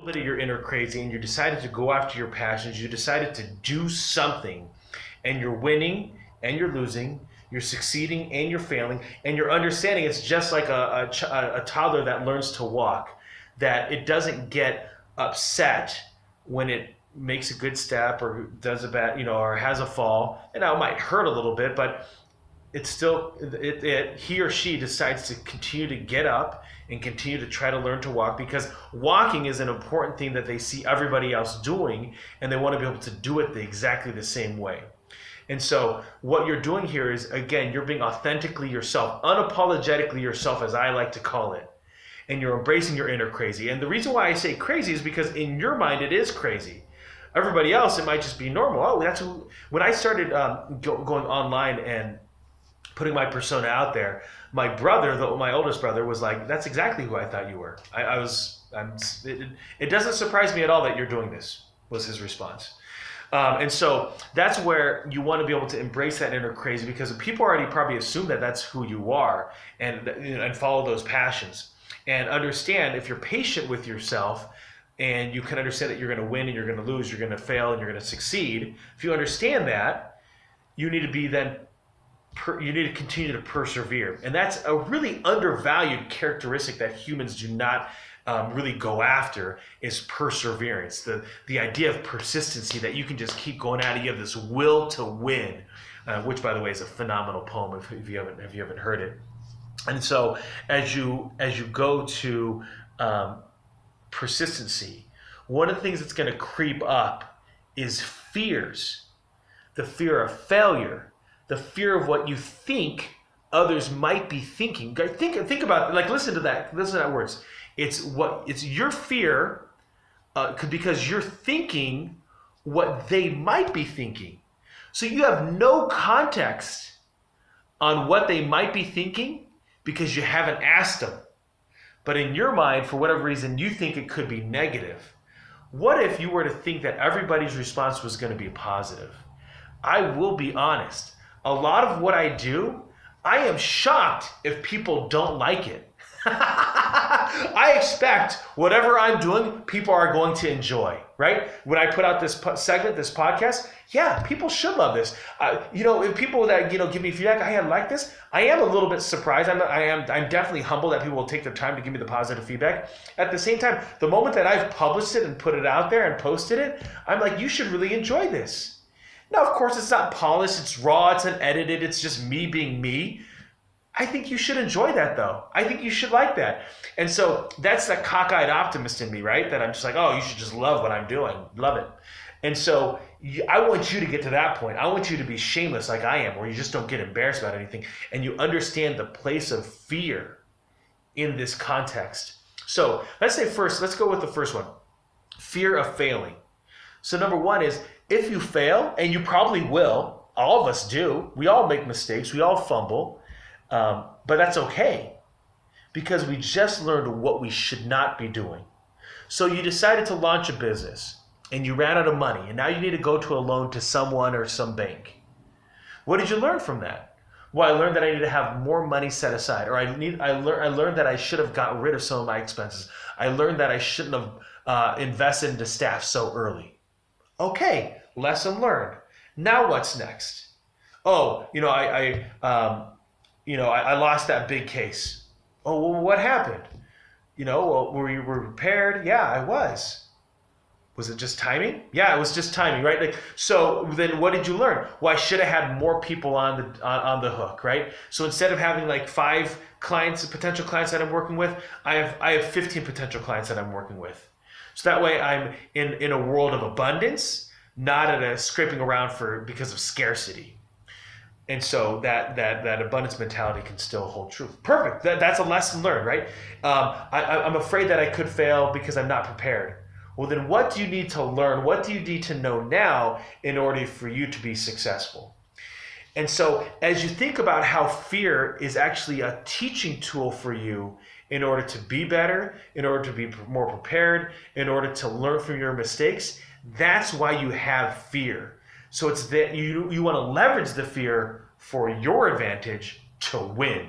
Bit of your inner crazy and you decided to go after your passions, you decided to do something, and you're winning and you're losing, you're succeeding and you're failing, and you're understanding it's just like a toddler that learns to walk, that it doesn't get upset when it makes a good step or does a bad, or has a fall. And now it might hurt a little bit, but it's still he or she decides to continue to get up and continue to try to learn to walk, because walking is an important thing that they see everybody else doing, and they want to be able to do it exactly the same way. And so what you're doing here is, again, you're being authentically yourself, unapologetically yourself, as I like to call it, and you're embracing your inner crazy. And the reason why I say crazy is because in your mind it is crazy. Everybody else, it might just be normal. Oh, that's when I started going online and putting my persona out there, my brother, my oldest brother, was like, "That's exactly who I thought you were." It doesn't surprise me at all that you're doing this, was his response. And so that's where you want to be able to embrace that inner crazy, because people already probably assume that that's who you are, and follow those passions. And understand, if you're patient with yourself, and you can understand that you're going to win and you're going to lose, you're going to fail and you're going to succeed. If you understand that, you need to continue to persevere. And that's a really undervalued characteristic that humans do not really go after, is perseverance. The idea of persistency, that you can just keep going at it. You have this will to win, which, by the way, is a phenomenal poem if you haven't heard it. And so as you go to persistency, one of the things that's going to creep up is fears. The fear of failure, the fear of what you think others might be thinking. Think about it. Like, listen to that words. It's your fear, because you're thinking what they might be thinking. So you have no context on what they might be thinking because you haven't asked them. But in your mind, for whatever reason, you think it could be negative. What if you were to think that everybody's response was going to be positive? I will be honest. A lot of what I do, I am shocked if people don't like it. I expect whatever I'm doing, people are going to enjoy, right? When I put out this segment, this podcast, yeah, people should love this. If people that give me feedback, I like this, I am a little bit surprised. I'm definitely humbled that people will take their time to give me the positive feedback. At the same time, the moment that I've published it and put it out there and posted it, I'm like, you should really enjoy this. Now, of course, it's not polished, it's raw, it's unedited, it's just me being me. I think you should enjoy that, though. I think you should like that. And so that's the cockeyed optimist in me, right? That I'm just like, oh, you should just love what I'm doing. Love it. And so I want you to get to that point. I want you to be shameless like I am, where you just don't get embarrassed about anything, and you understand the place of fear in this context. So let's go with the first one. Fear of failing. So number one is, if you fail, and you probably will, all of us do, we all make mistakes, we all fumble, but that's okay, because we just learned what we should not be doing. So you decided to launch a business, and you ran out of money, and now you need to go to a loan to someone or some bank. What did you learn from that? Well, I learned that I need to have more money set aside, or I learned that I should have gotten rid of some of my expenses. I learned that I shouldn't have invested into staff so early. Okay, lesson learned. Now what's next? Oh, I lost that big case. Oh, well, what happened? Were you prepared? Yeah, I was. Was it just timing? Yeah, it was just timing, right? So then what did you learn? Well, I should have had more people on the hook, right? So instead of having like 5 potential clients that I'm working with, I have 15 potential clients that I'm working with. So that way I'm in a world of abundance, not at a scraping around because of scarcity. And so that abundance mentality can still hold true. Perfect. That's a lesson learned, right? I'm afraid that I could fail because I'm not prepared. Well, then what do you need to learn? What do you need to know now in order for you to be successful? And so as you think about how fear is actually a teaching tool for you in order to be better, in order to be more prepared, in order to learn from your mistakes, that's why you have fear. So it's that you want to leverage the fear for your advantage to win.